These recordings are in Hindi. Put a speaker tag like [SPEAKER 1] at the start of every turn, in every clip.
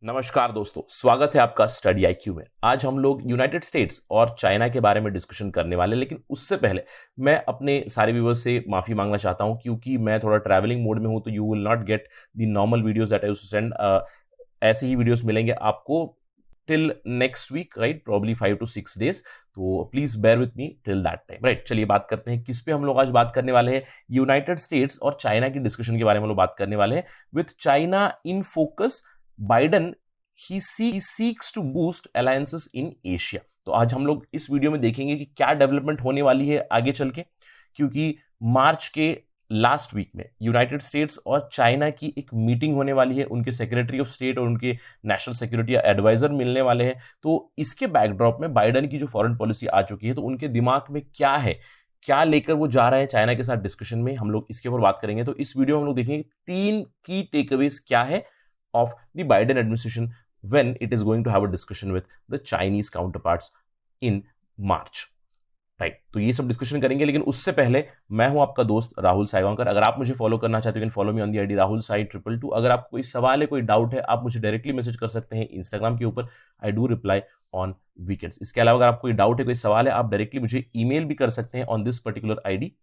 [SPEAKER 1] नमस्कार दोस्तों, स्वागत है आपका स्टडी आईक्यू में। आज हम लोग यूनाइटेड स्टेट्स और चाइना के बारे में डिस्कशन करने वाले हैं, लेकिन उससे पहले मैं अपने सारे व्यूअर्स से माफ़ी मांगना चाहता हूं क्योंकि मैं थोड़ा ट्रैवलिंग मोड में हूं, तो you will not get the normal videos that I used to send. ऐसे ही वीडियोस मिलेंगे आपको till next week, right, probably 5 to 6 days। तो please bear with me till that time, right. चलिए बात करते हैं किस पे हम लोग आज बात करने वाले हैं। यूनाइटेड स्टेट्स और चाइना की डिस्कशन के बारे में हम लोग बात करने वाले हैं। With China in focus, Biden he seeks to boost alliances in Asia। तो आज हम लोग इस वीडियो में देखेंगे कि क्या डेवलपमेंट होने वाली है आगे चल के, क्योंकि मार्च के लास्ट वीक में यूनाइटेड स्टेट्स और चाइना की एक मीटिंग होने वाली है। उनके सेक्रेटरी ऑफ स्टेट और उनके नेशनल सिक्योरिटी एडवाइजर मिलने वाले हैं। तो इसके बैकड्रॉप में बाइडन की जो फॉरेन पॉलिसी आ चुकी है, तो उनके दिमाग में क्या है, क्या लेकर वो जा रहे हैं चाइना के साथ डिस्कशन में, हम लोग इसके ऊपर बात करेंगे। तो इस वीडियो में हम लोग देखेंगे 3 की टेकअवेज क्या है of the Biden administration when it is going to have a discussion with the Chinese counterparts in March, right. तो ये सब डिस्कशन करेंगे, लेकिन उससे पहले मैं हूं आपका दोस्त राहुल साइवांकर। अगर आप मुझे फॉलो करना चाहते हो, follow me on the ID Rahul Sai 222। अगर आपको कोई सवाल है, कोई डाउट है, आप मुझे डायरेक्टली मैसेज कर सकते हैं इंस्टाग्राम के ऊपर। I do reply on weekends. इसके अलावा अगर आपको कोई डाउट है, कोई सवाल है, आप डायरेक्टली मुझे ईमेल भी कर सकते हैं ऑन दिस पर्टिकुलर आईडी।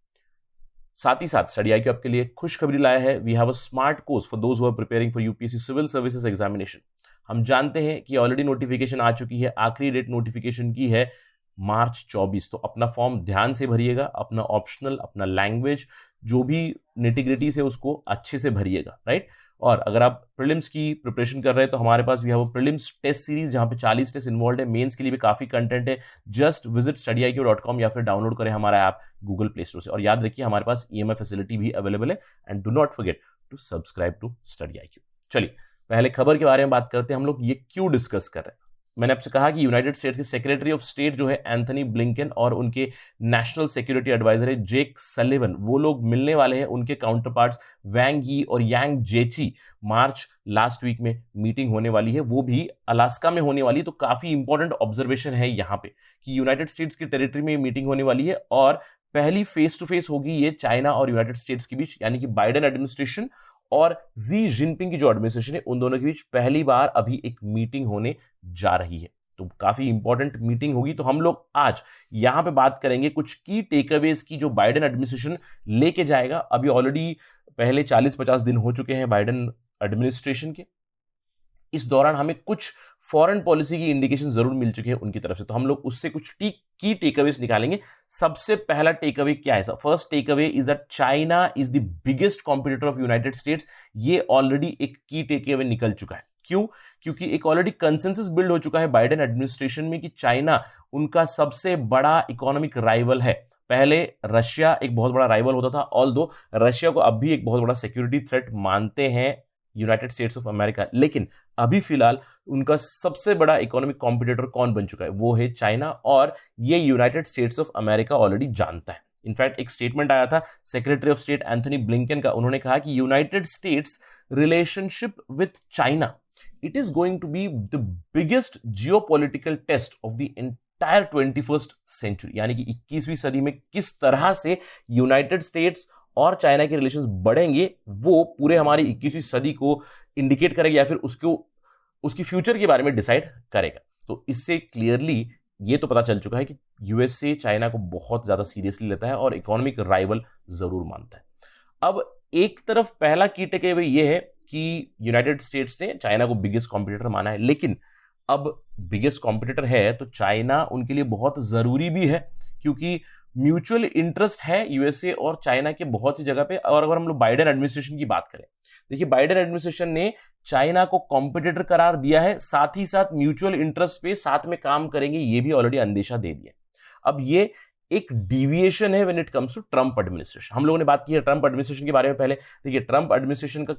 [SPEAKER 1] साथ ही साथ स्टडी आईक्यू आपके लिए खुशखबरी लाया है। We have a smart course for those who are preparing for UPSC civil services examination. हम जानते हैं कि ऑलरेडी नोटिफिकेशन आ चुकी है, आखिरी डेट नोटिफिकेशन की है मार्च 24। तो अपना फॉर्म ध्यान से भरिएगा, अपना ऑप्शनल, अपना लैंग्वेज, जो भी निटिग्रिटीज है उसको अच्छे से भरिएगा, राइट। और अगर आप प्रीलिम्स की प्रिपरेशन कर रहे हैं तो हमारे पास we have a prelims test series जहां पे 40 टेस्ट इन्वॉल्व है। मेंस के लिए भी काफी कंटेंट है। जस्ट विजिट studyIQ.com या फिर डाउनलोड करें हमारा ऐप गूगल प्ले स्टोर से। और याद रखिए हमारे पास EMI फैसिलिटी भी अवेलेबल है। And do not forget to subscribe to Study IQ. चलिए पहले खबर के बारे में बात करते हैं। हम लोग ये क्यों डिस्कस कर रहे हैं। मैंने आपसे कहा कि यूनाइटेड स्टेट्स के सेक्रेटरी ऑफ स्टेट जो है एंथनी ब्लिंकन और उनके नेशनल सिक्योरिटी एडवाइजर है जेक सलिवन, वो लोग मिलने वाले हैं। उनके काउंटरपार्ट्स वैंग यी और यांग जेची मार्च लास्ट वीक में मीटिंग होने वाली है, वो भी अलास्का में होने वाली है। तो काफी इंपॉर्टेंट ऑब्जर्वेशन है यहाँ पे कि यूनाइटेड स्टेट्स की टेरिटरी में मीटिंग होने वाली है और पहली फेस टू फेस होगी ये चाइना और यूनाइटेड स्टेट्स के बीच, यानी कि बाइडेन एडमिनिस्ट्रेशन और जी जिनपिंग की जो एडमिनिस्ट्रेशन है, उन दोनों के बीच पहली बार अभी एक मीटिंग होने जा रही है। तो काफी इंपॉर्टेंट मीटिंग होगी। तो हम लोग आज यहां पे बात करेंगे कुछ की टेकअवेज की जो बाइडेन एडमिनिस्ट्रेशन लेके जाएगा। अभी ऑलरेडी पहले 40-50 दिन हो चुके हैं बाइडेन एडमिनिस्ट्रेशन के। इस दौरान हमें कुछ फॉरेन पॉलिसी की इंडिकेशन जरूर मिल चुके हैं उनकी तरफ से, तो हम लोग उससे कुछ की टेकअवेज निकालेंगे। सबसे पहला टेकअवे क्या है? First takeaway is that China is the biggest competitor of United states. ये ऑलरेडी एक की टेकअवे निकल चुका है। क्यों? क्योंकि एक ऑलरेडी कंसेंसस बिल्ड हो चुका है बाइडेन एडमिनिस्ट्रेशन में कि चाइना उनका सबसे बड़ा इकोनॉमिक राइवल है। पहले रशिया एक बहुत बड़ा राइवल होता था, ऑल्दो रशिया को अब भी एक बहुत बड़ा सिक्योरिटी थ्रेट मानते हैं यूनाइटेड स्टेट्स ऑफ अमेरिका, लेकिन अभी फिलहाल उनका सबसे बड़ा इकोनॉमिक कॉम्पिटिटर कौन बन चुका है? वो है चाइना। और ये United States of America already जानता है। इनफैक्ट एक स्टेटमेंट आया था secretary of state Anthony Blinken का। उन्होंने कहा कि United States relationship with China, it is going to be the biggest geopolitical test of the entire 21st century. यानी कि 21वीं सदी में किस तरह से यूनाइटेड स्टेट्स और चाइना के रिलेशंस बढ़ेंगे, वो पूरे हमारी 21वीं सदी को इंडिकेट करेगा या फिर उसकी फ्यूचर के बारे में डिसाइड करेगा। तो इससे क्लियरली ये तो पता चल चुका है कि यूएसए चाइना को बहुत ज्यादा सीरियसली लेता है और इकोनॉमिक राइवल जरूर मानता है। अब एक तरफ पहला की टेकअवे ये है कि यूनाइटेड स्टेट्स ने चाइना को बिगेस्ट कॉम्पिटिटर माना है, लेकिन अब बिगेस्ट कॉम्पिटिटर है तो चाइना उनके लिए बहुत जरूरी भी है, क्योंकि म्यूचुअल इंटरेस्ट है यूएसए और चाइना के बहुत सी जगह पे। और अगर हम लोग बाइडेन एडमिनिस्ट्रेशन की बात करें, देखिए बाइडेन एडमिनिस्ट्रेशन ने चाइना को कॉम्पिटिटर करार दिया है, साथ ही साथ म्यूचुअल इंटरेस्ट पे साथ में काम करेंगे ये भी ऑलरेडी अंदेशा दे दिया। अब ये एक डिविएशन है when it comes to Trump administration. हम लोगों ने बात की है ट्रंप एडमिनिस्ट्रेशन के बारे में पहले। देखिए ट्रंप एडमिनिस्ट्रेशन का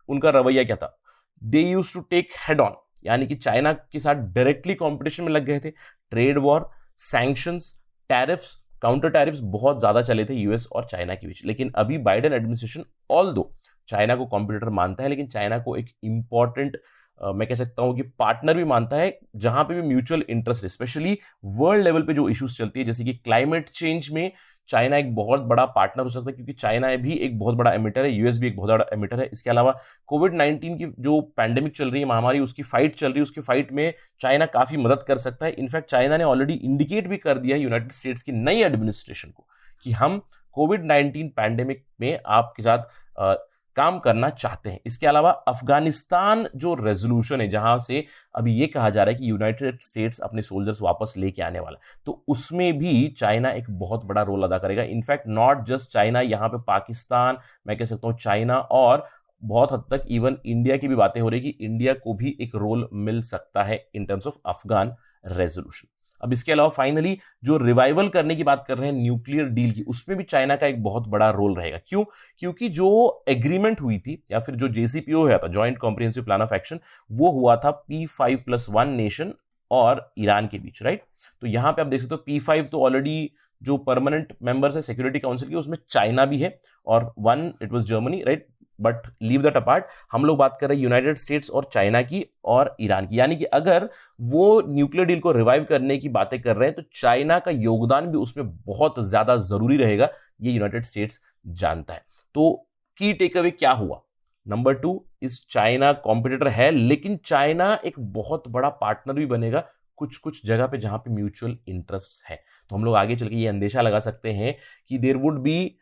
[SPEAKER 1] उनका रवैया क्या था? They used to take head on, यानी कि चाइना के साथ डायरेक्टली कॉम्पिटिशन में लग गए थे। Trade war, sanctions, tariffs, counter tariffs बहुत ज्यादा चले थे यूएस और चाइना के बीच। लेकिन अभी बाइडेन एडमिनिस्ट्रेशन ऑल्दो चाइना को कॉम्पिटिटर मानता है, लेकिन चाइना को एक इंपॉर्टेंट मैं कह सकता हूं कि पार्टनर भी मानता है, जहां पे भी mutual interest, specially world level पे जो इश्यूज चलती है, जैसे कि क्लाइमेट चेंज में चाइना एक बहुत बड़ा पार्टनर हो सकता है, क्योंकि चाइना भी एक बहुत बड़ा एमिटर है, यूएस भी एक बहुत बड़ा एमिटर है। इसके अलावा कोविड-19 की जो पैंडेमिक चल रही है, महामारी, उसकी फाइट चल रही है, उसकी फाइट में चाइना काफी मदद कर सकता है। इनफैक्ट चाइना ने ऑलरेडी इंडिकेट भी कर दिया है यूनाइटेड स्टेट्स की नई एडमिनिस्ट्रेशन को कि हम कोविड-19 पैंडेमिक में आपके साथ काम करना चाहते हैं। इसके अलावा अफगानिस्तान जो रेजोल्यूशन है, जहां से अभी ये कहा जा रहा है कि यूनाइटेड स्टेट्स अपने सोल्जर्स वापस लेके आने वाला है, तो उसमें भी चाइना एक बहुत बड़ा रोल अदा करेगा। इनफैक्ट नॉट जस्ट चाइना, यहां पे पाकिस्तान, मैं कह सकता हूं चाइना, और बहुत हद तक इवन इंडिया की भी बातें हो रही कि इंडिया को भी एक रोल मिल सकता है in terms of Afghan resolution. अब इसके अलावा फाइनली जो रिवाइवल करने की बात कर रहे हैं न्यूक्लियर डील की, उसमें भी चाइना का एक बहुत बड़ा रोल रहेगा। क्यों? क्योंकि जो एग्रीमेंट हुई थी, या फिर जो JCPO हुआ था, joint comprehensive plan of action, वो हुआ था P5+1 नेशन और ईरान के बीच, राइट? तो यहां पे आप देख सकते हो P5 तो ऑलरेडी जो परमानेंट मेंबर्स है सिक्योरिटी काउंसिल के, उसमें चाइना भी है, और 1 it was Germany, right? But leave that apart, हम लोग बात कर रहे हैं यूनाइटेड स्टेट्स और चाइना की और ईरान की। यानी कि अगर वो न्यूक्लियर डील को रिवाइव करने की बातें कर रहे हैं, तो चाइना का योगदान भी उसमें बहुत ज्यादा जरूरी रहेगा, ये यूनाइटेड स्टेट्स जानता है। तो की टेक अवे क्या हुआ? नंबर 2 इस चाइना कॉम्पिटिटर है, लेकिन चाइना एक बहुत बड़ा पार्टनर भी बनेगा कुछ कुछ जगह पे जहां पे म्यूचुअल इंटरेस्ट है। तो हम लोग आगे चल के ये अंदेशा लगा सकते हैं कि there would be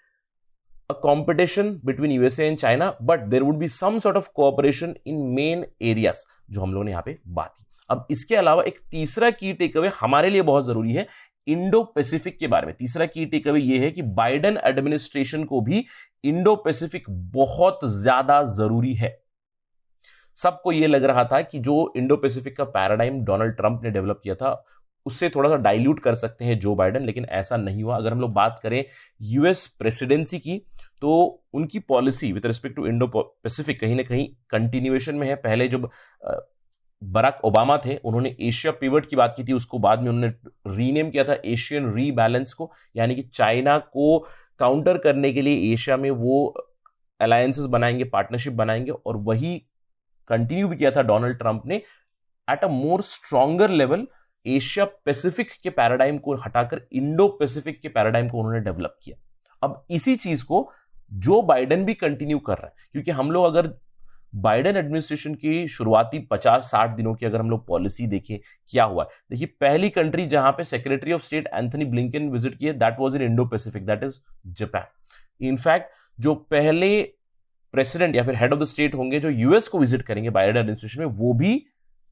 [SPEAKER 1] a competition between USA and China, but there would be some sort of cooperation in main areas, जो हम लोगों ने यहां पे बात की। अब इसके अलावा एक तीसरा की टेक अवे हमारे लिए बहुत जरूरी है इंडो पैसिफिक के बारे में। तीसरा की टेक अवे ये है कि बाइडेन एडमिनिस्ट्रेशन को भी इंडो पैसिफिक बहुत ज्यादा जरूरी है। सबको यह लग रहा था कि जो इंडो पैसिफिक का पैराडाइम डोनाल्ड ट्रंप ने डेवलप किया था, उससे थोड़ा सा डाइल्यूट कर सकते हैं जो बाइडेन, लेकिन ऐसा नहीं हुआ। अगर हम लोग बात करें यूएस प्रेसिडेंसी की, तो उनकी policy with respect to Indo Pacific कहीं ना कहीं कंटिन्यूएशन में है। पहले जब बराक ओबामा थे, उन्होंने एशिया पिवट की बात की थी, उसको बाद में उन्होंने रीनेम किया था एशियन रीबैलेंस को, यानी कि चाइना को काउंटर करने के लिए एशिया में वो अलायंसेस बनाएंगे, पार्टनरशिप बनाएंगे, और वही कंटिन्यू भी किया था डोनाल्ड ट्रंप ने at a more stronger level. Asia Pacific के पैराडाइम को हटाकर इंडो पैसिफिक के पैराडाइम को उन्होंने डेवलप किया। अब इसी चीज को जो बाइडेन भी कंटिन्यू कर रहा है, क्योंकि हम लोग अगर बाइडेन एडमिनिस्ट्रेशन की शुरुआती 50-60 दिनों की अगर हम लोग पॉलिसी देखें, क्या हुआ है, देखिए पहली कंट्री जहां पे secretary of state Anthony Blinken visit किए, that was in Indo Pacific, that is Japan. In fact जो पहले प्रेसिडेंट या फिर हेड ऑफ द स्टेट होंगे जो यूएस को विजिट करेंगे बाइडेन एडमिनिस्ट्रेशन में, वो भी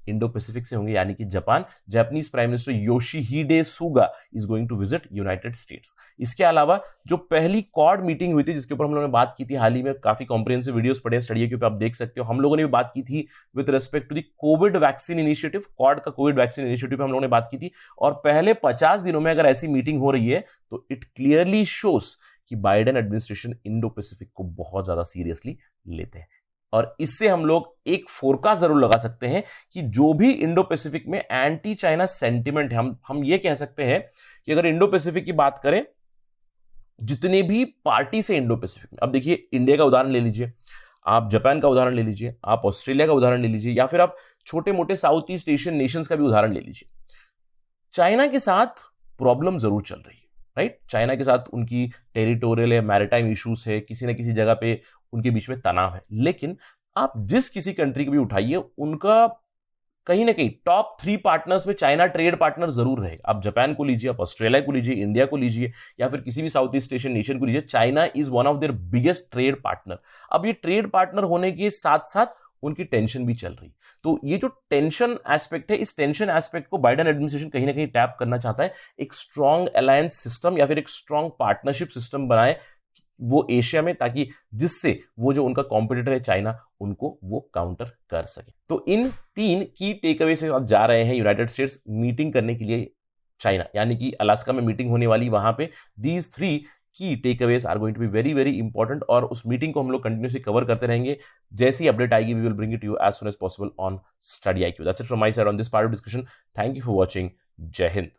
[SPEAKER 1] इंडो पैसिफिक से होंगे, यानी कि Japan. Japanese prime minister Yoshihide Suga is going to visit United States. इसके अलावा जो पहली क्वाड मीटिंग हुई थी, जिसके ऊपर हम लोगों ने बात की थी हाल ही में, काफी कॉम्प्रिहेंसिव वीडियोस पड़े हैं स्टडी के ऊपर, आप देख सकते हो। हम लोगों ने भी बात की थी with respect to the covid vaccine initiative, Quad का कोविड वैक्सीन इनिशिएटिव हम लोगों ने बात की थी। और पहले 50 दिनों में अगर ऐसी मीटिंग हो रही है, तो इट क्लियरली शोस कि बाइडेन एडमिनिस्ट्रेशन इंडो पैसिफिक को बहुत ज्यादा सीरियसली लेते हैं। और इससे हम लोग एक फोरकास्ट जरूर लगा सकते हैं कि जो भी इंडो पैसिफिक में एंटी चाइना सेंटिमेंट है, हम ये कह सकते हैं कि अगर इंडो पैसिफिक की बात करें, जितने भी पार्टी से इंडो पैसिफिक में, अब देखिए इंडिया का उदाहरण ले लीजिए, आप जापान का उदाहरण ले लीजिए, आप ऑस्ट्रेलिया का उदाहरण ले लीजिए, या फिर आप छोटे मोटे साउथ ईस्ट एशियन नेशंस का भी उदाहरण ले लीजिए। चाइना के साथ प्रॉब्लम जरूर चल रही है, राइट? चाइना के साथ उनकी टेरिटोरियल या मैरिटाइम इश्यूज है, किसी ना किसी जगह पे उनके बीच में तनाव है। लेकिन आप जिस किसी कंट्री को भी उठाइए, उनका कहीं ना कहीं टॉप 3 पार्टनर्स में चाइना ट्रेड पार्टनर जरूर रहेगा। आप जापान को लीजिए, आप ऑस्ट्रेलिया को लीजिए, इंडिया को लीजिए, या फिर किसी भी साउथ ईस्ट एशियन नेशन को लीजिए, China is one of their biggest trade partner. अब ये ट्रेड पार्टनर होने के साथ साथ उनकी टेंशन भी चल रही। तो ये जो टेंशन एस्पेक्ट है, इस टेंशन एस्पेक्ट को बाइडेन एडमिनिस्ट्रेशन कहीं ना कहीं टैप करना चाहता है, एक स्ट्रॉन्ग अलायंस सिस्टम या फिर एक स्ट्रॉन्ग पार्टनरशिप सिस्टम बनाए वो एशिया में, ताकि जिससे वो जो उनका कॉम्पिटिटर है चाइना, उनको वो काउंटर कर सके। तो इन 3 की टेकअवे से आप जा रहे हैं यूनाइटेड स्टेट्स मीटिंग करने के लिए चाइना, यानी कि अलास्का में मीटिंग होने वाली, वहां पे दीज 3 की takeaways are going to be very very important. और उस मीटिंग को हम लोग कंटिन्यूसली कवर करते रहेंगे। जैसी अपडेट आएगी, we will bring it you as soon as possible on Study IQ। That's it from my side on this part of discussion. Thank you for watching. जय हिंद।